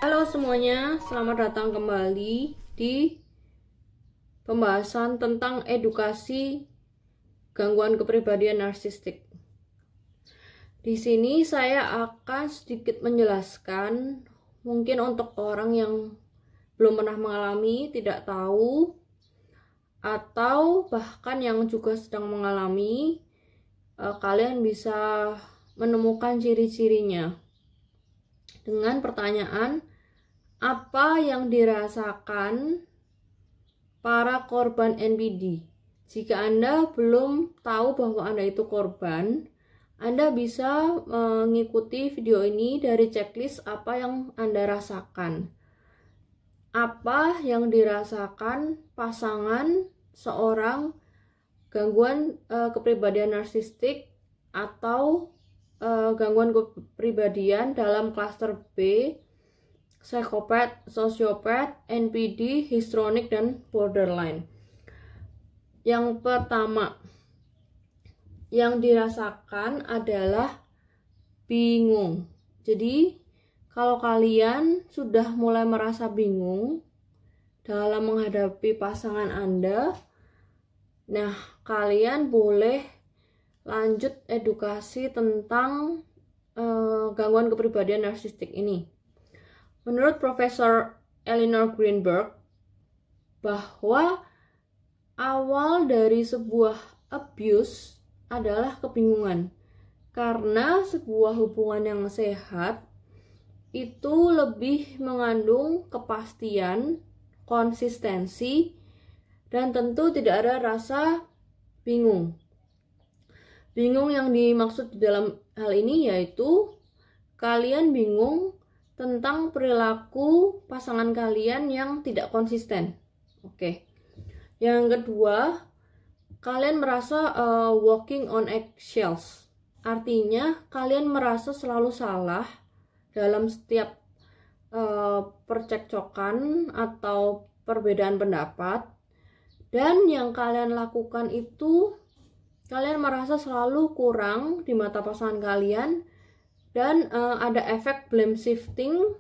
Halo semuanya, selamat datang kembali di pembahasan tentang edukasi gangguan kepribadian narsistik. Di sini saya akan sedikit menjelaskan, mungkin untuk orang yang belum pernah mengalami, tidak tahu, atau bahkan yang juga sedang mengalami, kalian bisa menemukan ciri-cirinya dengan pertanyaan, apa yang dirasakan para korban NPD? Jika Anda belum tahu bahwa Anda itu korban, Anda bisa mengikuti video ini dari checklist apa yang Anda rasakan. Apa yang dirasakan pasangan seorang gangguan kepribadian narsistik atau gangguan kepribadian dalam klaster B, psikopat, sosiopat, NPD, histrionik, dan borderline. Yang pertama yang dirasakan adalah bingung. Jadi kalau kalian sudah mulai merasa bingung dalam menghadapi pasangan Anda, nah kalian boleh lanjut edukasi tentang gangguan kepribadian narsistik ini. Menurut Profesor Eleanor Greenberg, bahwa awal dari sebuah abuse adalah kebingungan. Karena sebuah hubungan yang sehat itu lebih mengandung kepastian, konsistensi, dan tentu tidak ada rasa bingung. Bingung yang dimaksud di dalam hal ini yaitu kalian bingung tentang perilaku pasangan kalian yang tidak konsisten. Oke. Yang kedua, kalian merasa walking on eggshells. Artinya kalian merasa selalu salah dalam setiap percekcokan atau perbedaan pendapat, dan yang kalian lakukan itu kalian merasa selalu kurang di mata pasangan kalian, dan ada efek blame shifting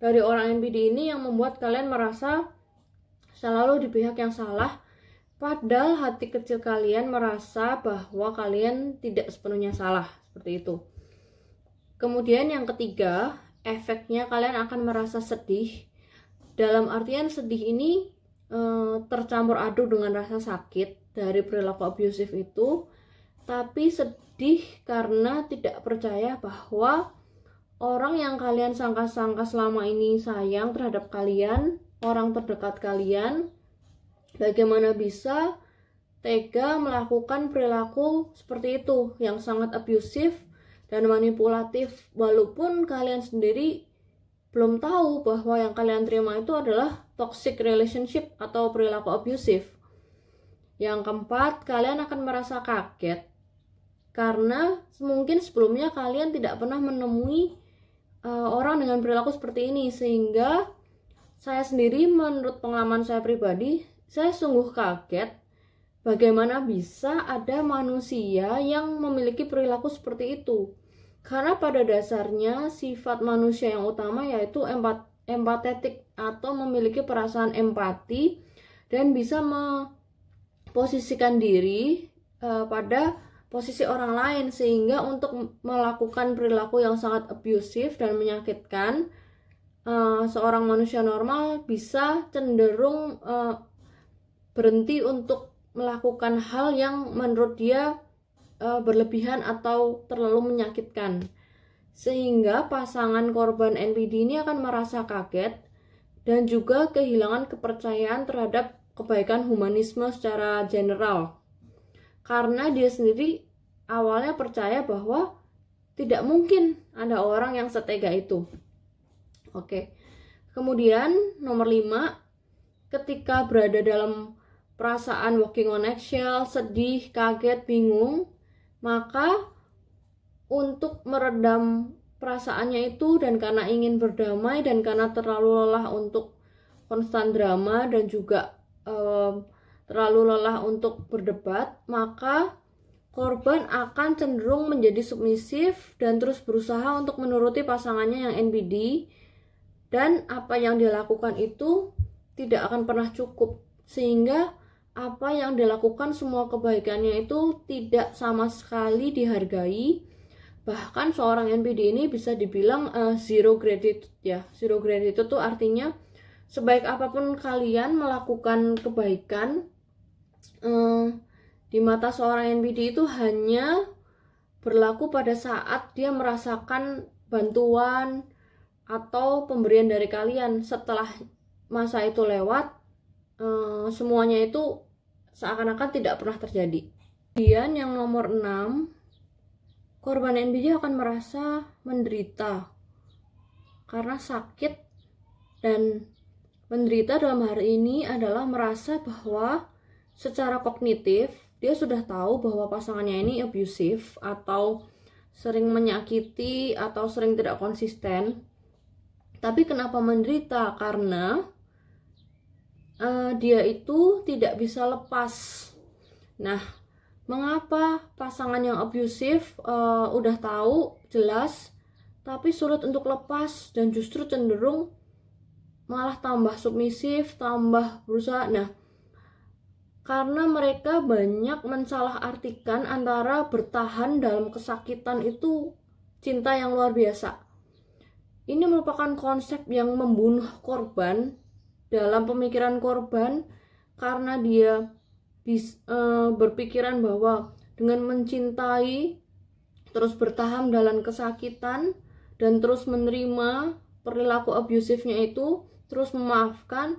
dari orang NPD ini yang membuat kalian merasa selalu di pihak yang salah, padahal hati kecil kalian merasa bahwa kalian tidak sepenuhnya salah, seperti itu. Kemudian yang ketiga, efeknya kalian akan merasa sedih. Dalam artian sedih ini tercampur aduk dengan rasa sakit dari perilaku abusif itu, tapi sedih karena tidak percaya bahwa orang yang kalian sangka-sangka selama ini sayang terhadap kalian, orang terdekat kalian, bagaimana bisa tega melakukan perilaku seperti itu yang sangat abusif dan manipulatif, walaupun kalian sendiri belum tahu bahwa yang kalian terima itu adalah toxic relationship atau perilaku abusif. Yang keempat, kalian akan merasa kaget karena mungkin sebelumnya kalian tidak pernah menemui orang dengan perilaku seperti ini, sehingga saya sendiri, menurut pengalaman saya pribadi, saya sungguh kaget bagaimana bisa ada manusia yang memiliki perilaku seperti itu. Karena pada dasarnya sifat manusia yang utama yaitu empatetik atau memiliki perasaan empati dan bisa memposisikan diri pada posisi orang lain, sehingga untuk melakukan perilaku yang sangat abusif dan menyakitkan, seorang manusia normal bisa cenderung berhenti untuk melakukan hal yang menurut dia berlebihan atau terlalu menyakitkan, sehingga pasangan korban NPD ini akan merasa kaget dan juga kehilangan kepercayaan terhadap kebaikan humanisme secara general, karena dia sendiri awalnya percaya bahwa tidak mungkin ada orang yang setega itu. Oke. Kemudian nomor 5, ketika berada dalam perasaan walking on eggshell, sedih, kaget, bingung, maka untuk meredam perasaannya itu, dan karena ingin berdamai dan karena terlalu lelah untuk konstan drama dan juga terlalu lelah untuk berdebat, maka korban akan cenderung menjadi submisif dan terus berusaha untuk menuruti pasangannya yang NPD dan apa yang dia lakukan itu tidak akan pernah cukup, sehingga apa yang dilakukan, semua kebaikannya itu tidak sama sekali dihargai. Bahkan seorang NPD ini bisa dibilang zero gratitude ya. Zero gratitude itu artinya sebaik apapun kalian melakukan kebaikan, di mata seorang NPD itu hanya berlaku pada saat dia merasakan bantuan atau pemberian dari kalian. Setelah masa itu lewat, semuanya itu seakan-akan tidak pernah terjadi. Kemudian yang nomor 6, korban NPD akan merasa menderita karena sakit, dan menderita dalam hari ini adalah merasa bahwa secara kognitif dia sudah tahu bahwa pasangannya ini abusive atau sering menyakiti atau sering tidak konsisten. Tapi kenapa menderita? Karena dia itu tidak bisa lepas. Nah, mengapa pasangan yang abusive udah tahu jelas tapi sulit untuk lepas dan justru cenderung malah tambah submisif, tambah berusaha. Nah, karena mereka banyak mensalahartikan antara bertahan dalam kesakitan itu cinta yang luar biasa. Ini merupakan konsep yang membunuh korban dalam pemikiran korban, karena dia berpikiran bahwa dengan mencintai, terus bertahan dalam kesakitan, dan terus menerima perilaku abusifnya itu, terus memaafkan,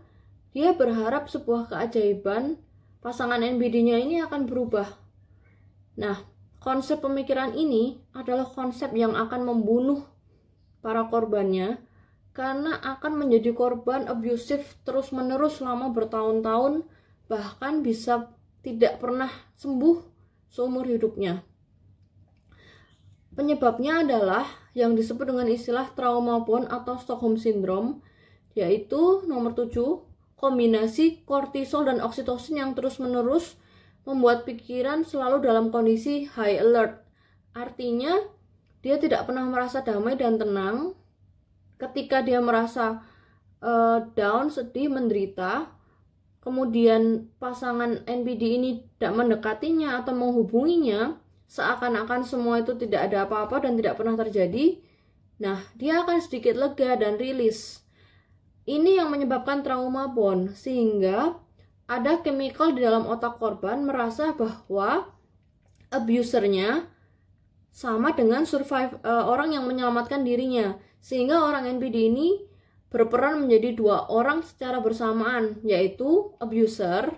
dia berharap sebuah keajaiban pasangan NPD-nya ini akan berubah. Nah, konsep pemikiran ini adalah konsep yang akan membunuh para korbannya, karena akan menjadi korban abusif terus-menerus selama bertahun-tahun, bahkan bisa tidak pernah sembuh seumur hidupnya. Penyebabnya adalah yang disebut dengan istilah trauma bond atau Stockholm Syndrome, yaitu nomor 7, kombinasi kortisol dan oksitosin yang terus-menerus membuat pikiran selalu dalam kondisi high alert. Artinya, dia tidak pernah merasa damai dan tenang. Ketika dia merasa down, sedih, menderita, kemudian pasangan NPD ini tidak mendekatinya atau menghubunginya, seakan-akan semua itu tidak ada apa-apa dan tidak pernah terjadi. Nah, dia akan sedikit lega dan rilis. Ini yang menyebabkan trauma bond, sehingga ada chemical di dalam otak korban merasa bahwa abusernya sama dengan orang yang menyelamatkan dirinya, sehingga orang NPD ini berperan menjadi dua orang secara bersamaan, yaitu abuser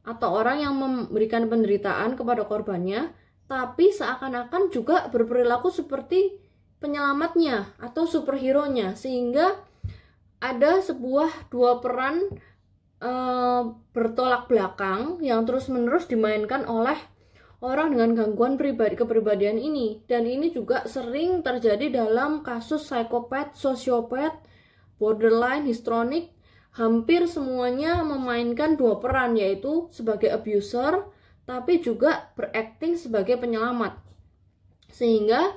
atau orang yang memberikan penderitaan kepada korbannya, tapi seakan-akan juga berperilaku seperti penyelamatnya atau superhero-nya, sehingga ada sebuah dua peran bertolak belakang yang terus-menerus dimainkan oleh orang dengan gangguan kepribadian ini. Dan ini juga sering terjadi dalam kasus psikopat, sosiopat, borderline, histrionik. Hampir semuanya memainkan dua peran, yaitu sebagai abuser tapi juga berakting sebagai penyelamat, sehingga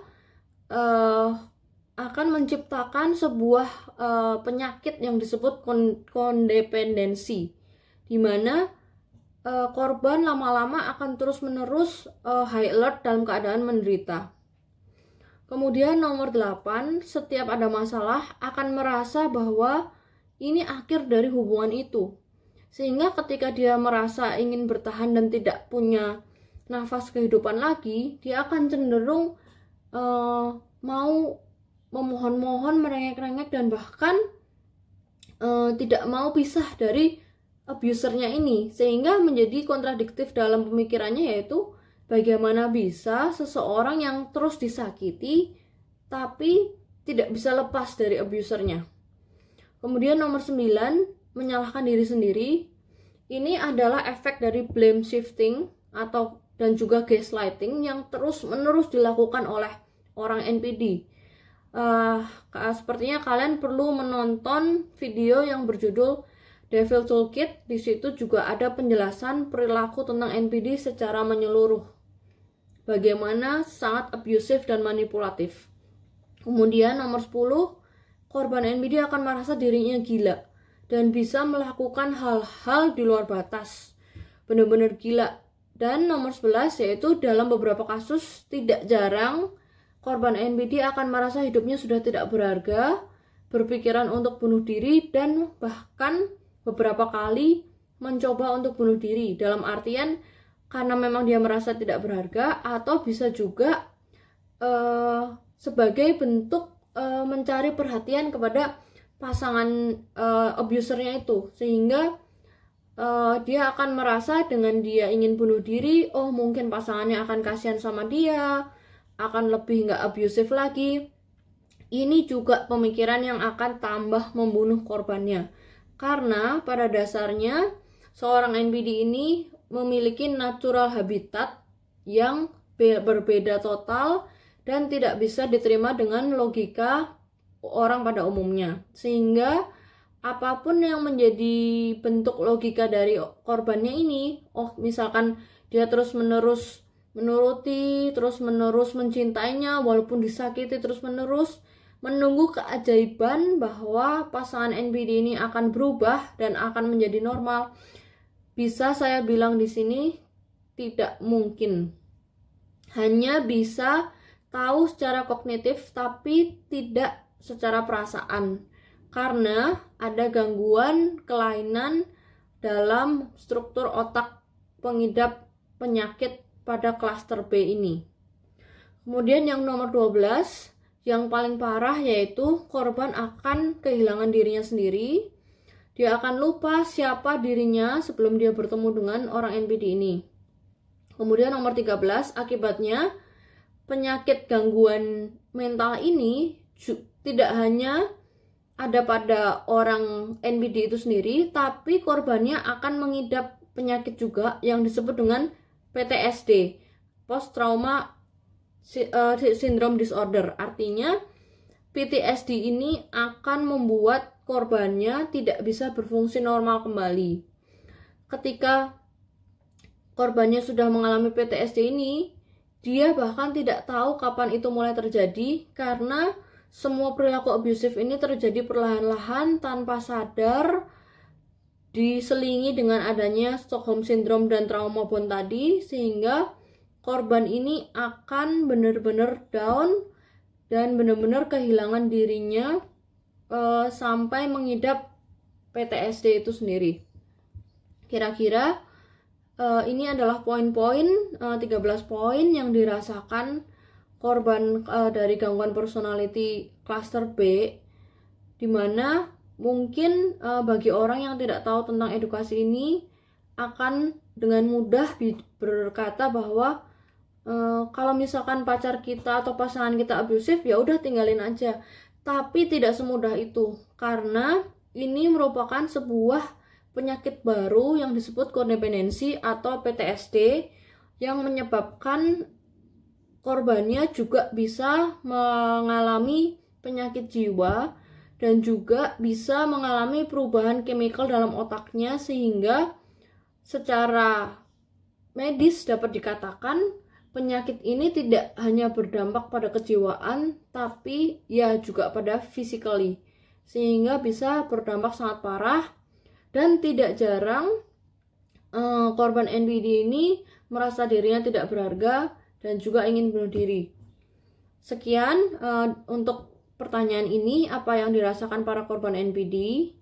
akan menciptakan sebuah penyakit yang disebut kondependensi, di mana korban lama-lama akan terus-menerus high alert dalam keadaan menderita. Kemudian nomor 8, setiap ada masalah akan merasa bahwa ini akhir dari hubungan itu. Sehingga ketika dia merasa ingin bertahan dan tidak punya nafas kehidupan lagi, dia akan cenderung mau memohon-mohon, merengek-rengek, dan bahkan tidak mau pisah dari abusernya ini, sehingga menjadi kontradiktif dalam pemikirannya, yaitu bagaimana bisa seseorang yang terus disakiti tapi tidak bisa lepas dari abusernya. Kemudian nomor 9, menyalahkan diri sendiri. Ini adalah efek dari blame shifting dan juga gaslighting yang terus-menerus dilakukan oleh orang NPD. Sepertinya kalian perlu menonton video yang berjudul Devil Toolkit. Di situ juga ada penjelasan perilaku tentang NPD secara menyeluruh, bagaimana sangat abusive dan manipulatif. Kemudian nomor 10, korban NPD akan merasa dirinya gila dan bisa melakukan hal-hal di luar batas, benar-benar gila. Dan nomor 11 yaitu dalam beberapa kasus tidak jarang korban NPD akan merasa hidupnya sudah tidak berharga, berpikiran untuk bunuh diri, dan bahkan beberapa kali mencoba untuk bunuh diri, dalam artian karena memang dia merasa tidak berharga, atau bisa juga sebagai bentuk mencari perhatian kepada pasangan abusernya itu, sehingga dia akan merasa dengan dia ingin bunuh diri, oh mungkin pasangannya akan kasihan sama dia, akan lebih nggak abusif lagi. Ini juga pemikiran yang akan tambah membunuh korbannya, karena pada dasarnya seorang NPD ini memiliki natural habitat yang berbeda total dan tidak bisa diterima dengan logika orang pada umumnya, sehingga apapun yang menjadi bentuk logika dari korbannya ini, oh misalkan dia terus-menerus menuruti, terus-menerus mencintainya walaupun disakiti terus-menerus, menunggu keajaiban bahwa pasangan NPD ini akan berubah dan akan menjadi normal, bisa saya bilang di sini tidak mungkin. Hanya bisa tahu secara kognitif tapi tidak secara perasaan, karena ada gangguan kelainan dalam struktur otak pengidap penyakit pada klaster B ini. Kemudian yang nomor 12, yang paling parah yaitu korban akan kehilangan dirinya sendiri. Dia akan lupa siapa dirinya sebelum dia bertemu dengan orang NPD ini. Kemudian nomor 13, akibatnya penyakit gangguan mental ini tidak hanya ada pada orang NPD itu sendiri, tapi korbannya akan mengidap penyakit juga yang disebut dengan PTSD, Post Trauma Syndrome Disorder. Artinya PTSD ini akan membuat korbannya tidak bisa berfungsi normal kembali. Ketika korbannya sudah mengalami PTSD ini, dia bahkan tidak tahu kapan itu mulai terjadi, karena semua perilaku abusif ini terjadi perlahan-lahan tanpa sadar, diselingi dengan adanya Stockholm Syndrome dan trauma bond tadi, sehingga korban ini akan benar-benar down dan benar-benar kehilangan dirinya sampai mengidap PTSD itu sendiri. Kira-kira ini adalah poin-poin 13 poin yang dirasakan korban dari gangguan personality cluster B, dimana mungkin bagi orang yang tidak tahu tentang edukasi ini akan dengan mudah berkata bahwa kalau misalkan pacar kita atau pasangan kita abusif, ya udah tinggalin aja. Tapi tidak semudah itu, karena ini merupakan sebuah penyakit baru yang disebut kodependensi atau PTSD, yang menyebabkan korbannya juga bisa mengalami penyakit jiwa dan juga bisa mengalami perubahan chemical dalam otaknya, sehingga secara medis dapat dikatakan penyakit ini tidak hanya berdampak pada kejiwaan, tapi ya juga pada physically, sehingga bisa berdampak sangat parah. Dan tidak jarang korban NPD ini merasa dirinya tidak berharga dan juga ingin bunuh diri. Sekian untuk pertanyaan ini, apa yang dirasakan para korban NPD.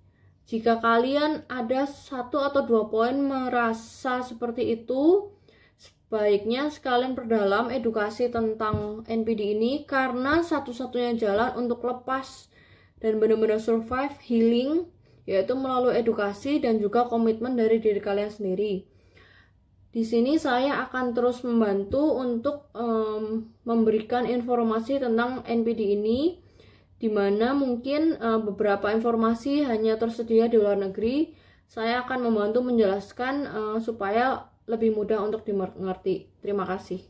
Jika kalian ada 1 atau 2 poin merasa seperti itu, sebaiknya sekalian perdalam edukasi tentang NPD ini, karena satu-satunya jalan untuk lepas dan benar-benar survive healing yaitu melalui edukasi dan juga komitmen dari diri kalian sendiri. Di sini saya akan terus membantu untuk memberikan informasi tentang NPD ini, di mana mungkin beberapa informasi hanya tersedia di luar negeri. Saya akan membantu menjelaskan supaya lebih mudah untuk dimengerti. Terima kasih.